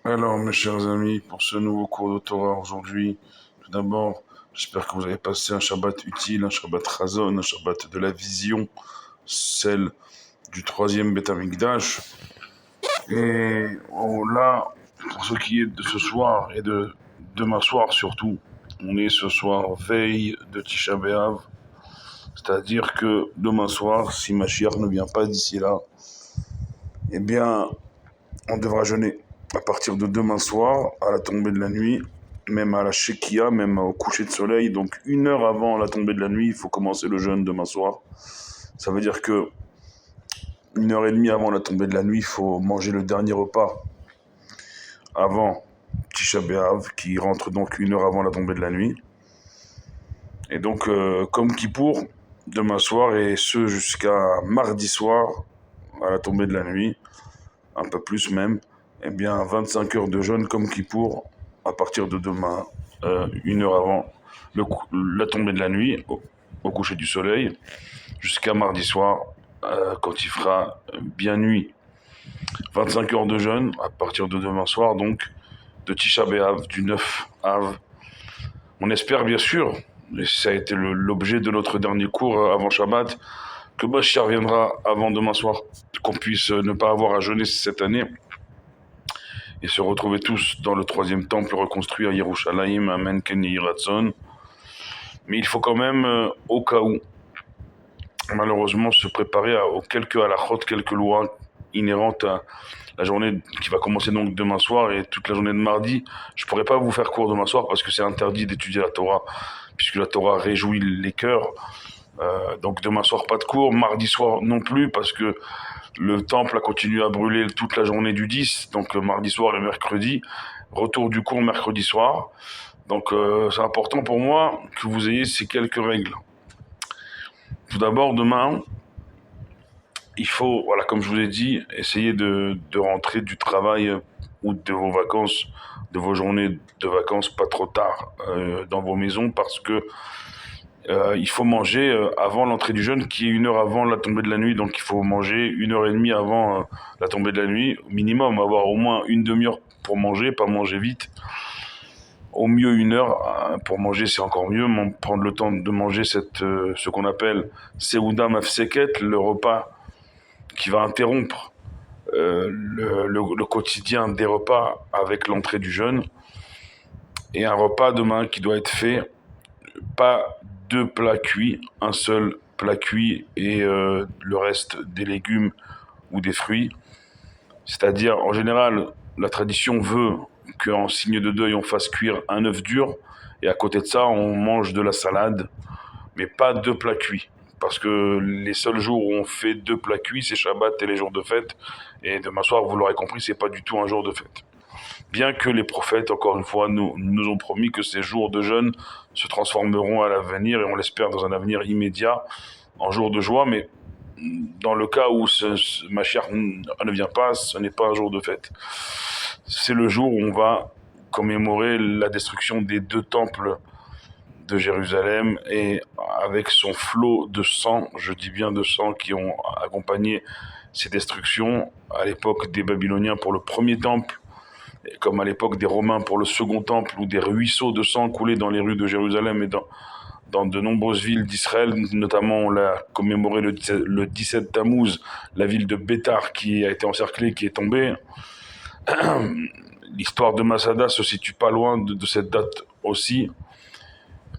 Alors, mes chers amis, pour ce nouveau cours de Torah aujourd'hui, tout d'abord, j'espère que vous avez passé un Shabbat utile, un Shabbat Chazon, un Shabbat de la vision, celle du troisième Beth Amikdash. Et là, pour ce qui est de ce soir et de demain soir surtout, on est ce soir veille de Tisha B'Av, c'est-à-dire que demain soir, si Mashiach ne vient pas d'ici là, eh bien, on devra jeûner à partir de demain soir, à la tombée de la nuit, même à la Shekia, même au coucher de soleil. Donc 1 heure avant la tombée de la nuit, il faut commencer le jeûne demain soir. Ça veut dire que 1 heure et demie avant la tombée de la nuit, il faut manger le dernier repas avant Tisha B'Av, qui rentre donc 1 heure avant la tombée de la nuit. Et donc, comme Kippour, demain soir, et ce jusqu'à mardi soir, à la tombée de la nuit, un peu plus même, eh bien 25 heures de jeûne comme Kippour à partir de demain, 1 heure avant la tombée de la nuit, au coucher du soleil, jusqu'à mardi soir, quand il fera bien nuit. 25 heures de jeûne à partir de demain soir, donc, de Tisha B'Av, du 9 Av. On espère bien sûr, et ça a été l'objet de notre dernier cours avant Shabbat, que Mashiach reviendra avant demain soir, qu'on puisse ne pas avoir à jeûner cette année et se retrouver tous dans le troisième temple reconstruit à Yerushalayim, Amen Ken Yehi Ratzon. Mais il faut quand même, au cas où, malheureusement, se préparer aux quelques halachot, quelques lois inhérentes à la journée qui va commencer donc demain soir et toute la journée de mardi. Je pourrais pas vous faire cours demain soir parce que c'est interdit d'étudier la Torah, puisque la Torah réjouit les cœurs. Donc demain soir pas de cours, mardi soir non plus parce que le temple a continué à brûler toute la journée du 10, donc mardi soir et mercredi. Retour du cours mercredi soir. Donc c'est important pour moi que vous ayez ces quelques règles. Tout d'abord, demain, il faut, voilà, comme je vous ai dit, essayer de rentrer du travail ou de vos vacances, de vos journées de vacances pas trop tard dans vos maisons parce que il faut manger avant l'entrée du jeûne qui est 1 heure avant la tombée de la nuit. Donc il faut manger 1 heure et demie avant la tombée de la nuit, au minimum, avoir au moins une demi-heure pour manger, pas manger vite. Au mieux 1 heure pour manger, c'est encore mieux. Prendre le temps de manger ce qu'on appelle Seuda Mafseket, le repas qui va interrompre le quotidien des repas avec l'entrée du jeûne. Et un repas demain qui doit être fait, pas 2 plats cuits, un seul plat cuit et le reste des légumes ou des fruits. C'est-à-dire, en général, la tradition veut qu'en signe de deuil, on fasse cuire un œuf dur et à côté de ça, on mange de la salade, mais pas 2 plats cuits. Parce que les seuls jours où on fait 2 plats cuits, c'est Shabbat et les jours de fête. Et demain soir, vous l'aurez compris, c'est pas du tout un jour de fête. Bien que les prophètes, encore une fois, nous ont promis que ces jours de jeûne se transformeront à l'avenir, et on l'espère dans un avenir immédiat, en jours de joie, mais dans le cas où Mashiach ne vient pas, ce n'est pas un jour de fête. C'est le jour où on va commémorer la destruction des 2 temples de Jérusalem et avec son flot de sang, je dis bien de sang, qui ont accompagné ces destructions à l'époque des Babyloniens pour le premier temple, comme à l'époque des Romains pour le second temple, où des ruisseaux de sang coulaient dans les rues de Jérusalem et dans de nombreuses villes d'Israël. Notamment, on l'a commémoré le 17 Tammuz, la ville de Bétar qui a été encerclée, qui est tombée. L'histoire de Masada se situe pas loin de cette date aussi,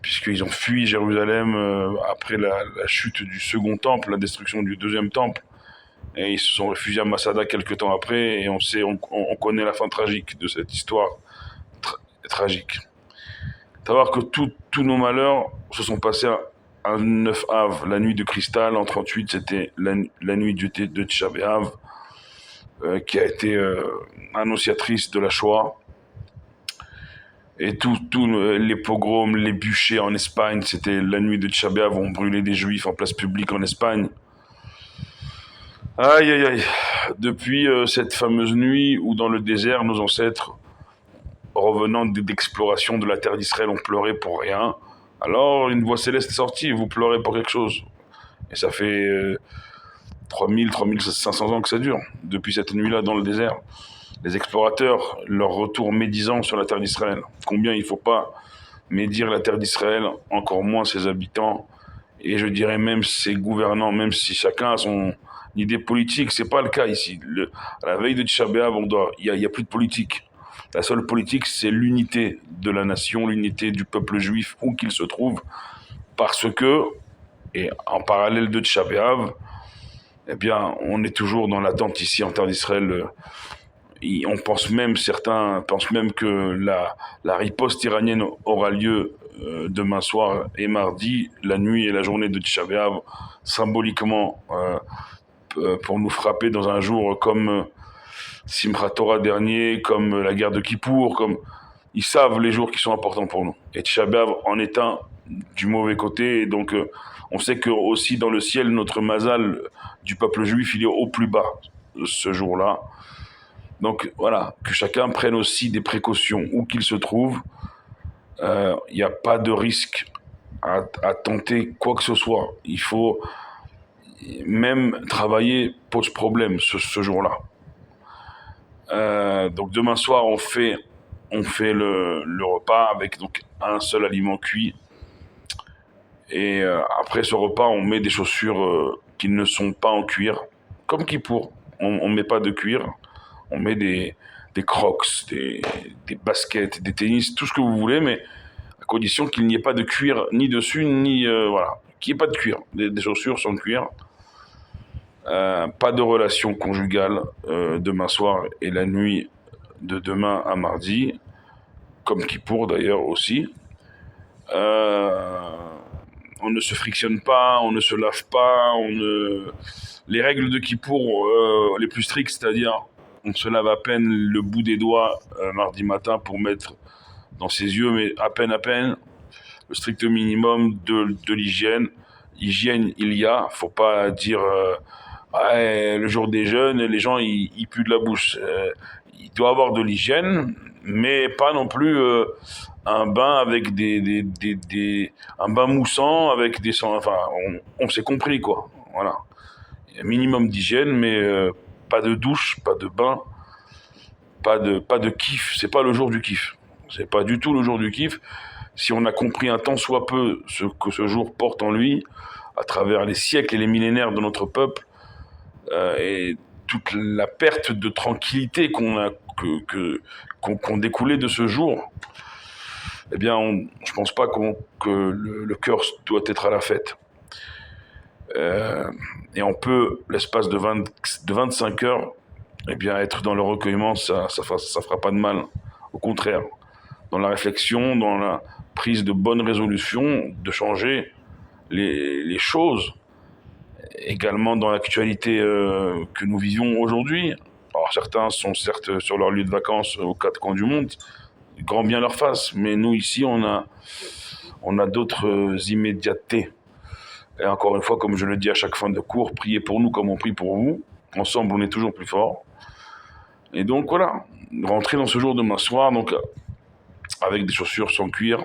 puisqu'ils ont fui Jérusalem après la chute du second temple, la destruction du deuxième temple. Et ils se sont réfugiés à Masada quelques temps après, et on connaît la fin tragique de cette histoire tragique. Savoir que tous nos malheurs se sont passés à 9 Av, la nuit de cristal. En 38, c'était la nuit de Tisha B'Av, qui a été annonciatrice de la Shoah. Et tous les pogroms, les bûchers en Espagne, c'était la nuit de Tisha B'Av, où on brûlait des juifs en place publique en Espagne. Aïe, aïe, aïe. Depuis cette fameuse nuit où dans le désert, nos ancêtres, revenant d'exploration de la terre d'Israël, ont pleuré pour rien. Alors une voix céleste est sortie, vous pleurez pour quelque chose. Et ça fait 3500 ans que ça dure, depuis cette nuit-là dans le désert. les explorateurs, leur retour médisant sur la terre d'Israël. Combien il ne faut pas médire la terre d'Israël, encore moins ses habitants, et je dirais même ses gouvernants, même si chacun a son idée politique. C'est pas le cas ici. À la veille de Tisha B'Av, il y a plus de politique. La seule politique, c'est l'unité de la nation, l'unité du peuple juif où qu'il se trouve, parce que, et en parallèle de Tisha B'Av, eh bien, on est toujours dans l'attente ici en terre d'Israël. Certains pensent même que la riposte iranienne aura lieu demain soir et mardi, la nuit et la journée de Tisha B'Av, symboliquement pour nous frapper dans un jour comme Simchat Torah dernier, comme la guerre de Kippour, comme ils savent les jours qui sont importants pour nous. Et Tisha B'Av en est un du mauvais côté, et donc on sait que aussi dans le ciel, notre mazal du peuple juif, il est au plus bas ce jour-là. Donc voilà, que chacun prenne aussi des précautions où qu'il se trouve. Il n'y a pas de risque à tenter quoi que ce soit. Il faut même travailler pose problème ce jour-là. Donc demain soir, on fait le repas avec donc un seul aliment cuit. Et après ce repas, on met des chaussures qui ne sont pas en cuir, comme Kippour. On ne met pas de cuir, on met des crocs, des baskets, des tennis, tout ce que vous voulez, mais à condition qu'il n'y ait pas de cuir ni dessus, ni voilà, qu'il n'y ait pas de cuir, des chaussures sans cuir. Pas de relation conjugale demain soir et la nuit de demain à mardi, comme Kippour d'ailleurs aussi. On ne se frictionne pas, on ne se lave pas, les règles de Kippour les plus strictes, c'est-à-dire on se lave à peine le bout des doigts mardi matin pour mettre dans ses yeux, mais à peine, le strict minimum de l'hygiène. Hygiène, il y a, faut pas dire le jour des jeûnes, les gens ils puent de la bouche. Il doit y avoir de l'hygiène, mais pas non plus un bain avec un bain moussant avec des enfin on s'est compris quoi. Voilà. Il y a un minimum d'hygiène, mais pas de douche, pas de bain, pas de kiff. C'est pas le jour du kiff. C'est pas du tout le jour du kiff. Si on a compris un tant soit peu ce que ce jour porte en lui, à travers les siècles et les millénaires de notre peuple, et toute la perte de tranquillité qu'on découlait de ce jour, eh bien, je pense pas que le cœur doit être à la fête. Et on peut, l'espace de 25 heures, eh bien, être dans le recueillement, ça fera pas de mal. Au contraire, dans la réflexion, dans la prise de bonnes résolutions, de changer les choses, également dans l'actualité que nous vivons aujourd'hui. Alors certains sont certes sur leur lieu de vacances aux quatre coins du monde, grand bien leur face, mais nous ici on a d'autres immédiatetés. Et encore une fois, comme je le dis à chaque fin de cours, priez pour nous comme on prie pour vous. Ensemble, on est toujours plus fort. Et donc voilà, rentrer dans ce jour demain soir, donc avec des chaussures sans cuir,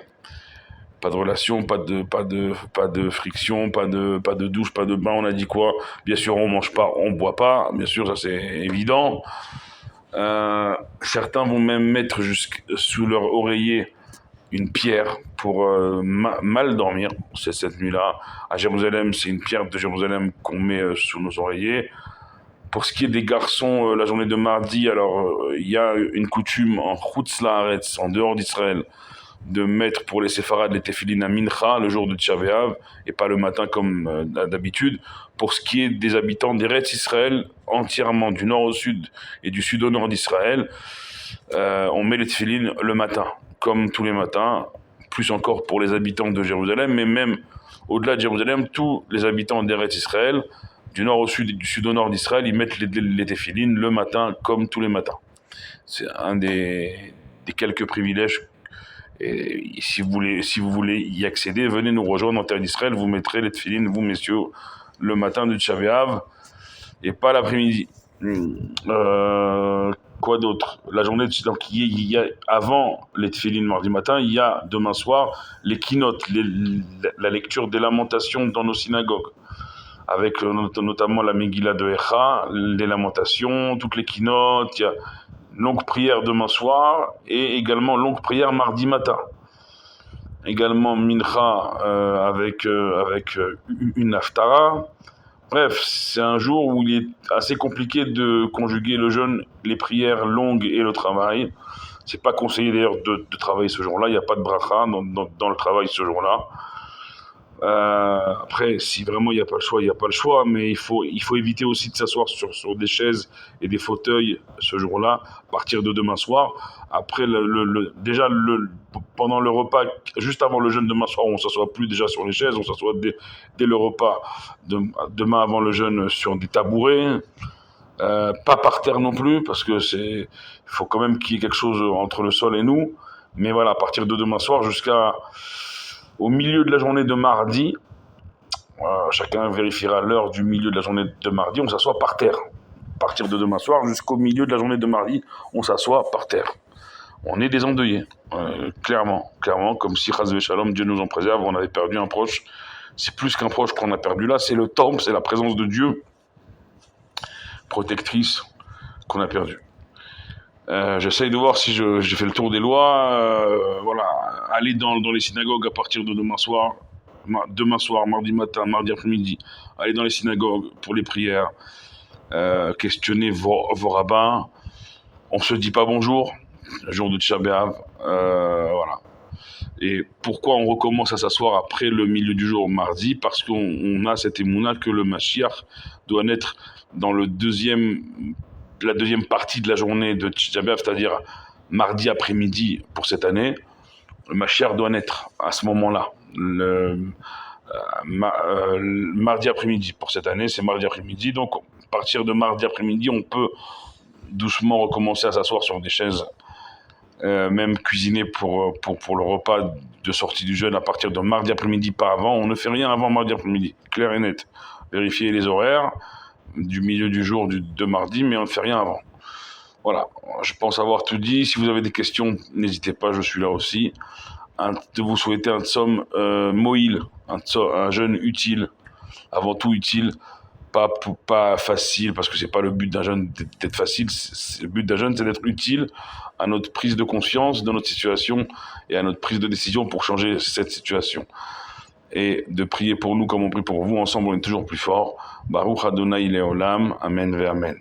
pas de relation, pas de friction, pas de douche, pas de bain. On a dit quoi? Bien sûr, on mange pas, on boit pas. Bien sûr, ça c'est évident. Certains vont même mettre sous leur oreiller une pierre pour mal dormir. C'est cette nuit-là. À Jérusalem, c'est une pierre de Jérusalem qu'on met sous nos oreillers. Pour ce qui est des garçons, la journée de mardi, alors il y a une coutume en Chutz Laaretz, en dehors d'Israël, de mettre pour les séfarades les téfilines à Mincha le jour de Tisha B'Av et pas le matin comme d'habitude. Pour ce qui est des habitants d'Eretz Israël, entièrement du nord au sud et du sud au nord d'Israël, on met les téfilines le matin, comme tous les matins, plus encore pour les habitants de Jérusalem, mais même au-delà de Jérusalem, tous les habitants d'Eretz Israël, du nord au sud et du sud au nord d'Israël, ils mettent les téfilines le matin, comme tous les matins. C'est un des quelques privilèges. Et si vous voulez y accéder, venez nous rejoindre en terre d'Israël. Vous mettrez les téfilines, vous messieurs, le matin de Tisha B'Av et pas l'après-midi. Quoi d'autre? La journée, donc il y a avant les téfilines mardi matin, il y a demain soir les keynotes, la lecture des lamentations dans nos synagogues, avec notamment la Megillah de Echa, les lamentations, toutes les keynotes. Il y a longue prière demain soir et également longue prière mardi matin. Également mincha avec une haftara. Bref, c'est un jour où il est assez compliqué de conjuguer le jeûne, les prières longues et le travail. C'est pas conseillé d'ailleurs de travailler ce jour-là. Il n'y a pas de bracha dans le travail ce jour-là. Après, si vraiment il n'y a pas le choix, il n'y a pas le choix, mais il faut éviter aussi de s'asseoir sur des chaises et des fauteuils ce jour-là, à partir de demain soir. Après, déjà, pendant le repas, juste avant le jeûne demain soir, on ne s'assoit plus déjà sur les chaises, on s'assoit dès le repas, demain avant le jeûne, sur des tabourets. Pas par terre non plus, parce que il faut quand même qu'il y ait quelque chose entre le sol et nous. Mais voilà, à partir de demain soir au milieu de la journée de mardi, chacun vérifiera l'heure du milieu de la journée de mardi, on s'assoit par terre. À partir de demain soir jusqu'au milieu de la journée de mardi, on s'assoit par terre. On est des endeuillés, clairement, comme si, chas v'shalom, Dieu nous en préserve, on avait perdu un proche. C'est plus qu'un proche qu'on a perdu là, c'est le temple, c'est la présence de Dieu, protectrice, qu'on a perdu. J'essaye de voir si j'ai fait le tour des lois. Voilà, aller dans les synagogues à partir de demain soir, mardi matin, mardi après-midi, aller dans les synagogues pour les prières, questionner vos rabbins. On se dit pas bonjour, le jour de Tisha B'Av, voilà. Et pourquoi on recommence à s'asseoir après le milieu du jour mardi? Parce qu'on a cette émouna que le Mashiach doit naître dans la deuxième partie de la journée de Tisha B'Av, c'est-à-dire mardi après-midi pour cette année. Le Mashiach doit naître à ce moment-là. Mardi après-midi pour cette année, c'est mardi après-midi. Donc, à partir de mardi après-midi, on peut doucement recommencer à s'asseoir sur des chaises, même cuisiner pour le repas de sortie du jeûne à partir de mardi après-midi, pas avant. On ne fait rien avant mardi après-midi, clair et net. Vérifier les horaires du milieu du jour de mardi, mais on ne fait rien avant. Voilà, je pense avoir tout dit. Si vous avez des questions, n'hésitez pas, je suis là aussi. De vous souhaiter un tsom moïl, un jeûne utile, avant tout utile, pas facile, parce que c'est pas le but d'un jeûne d'être facile. Le but d'un jeûne, c'est d'être utile à notre prise de conscience de notre situation et à notre prise de décision pour changer cette situation. Et de prier pour nous comme on prie pour vous. Ensemble, on est toujours plus fort. Baruch Adonai Leolam. Amen ve Amen.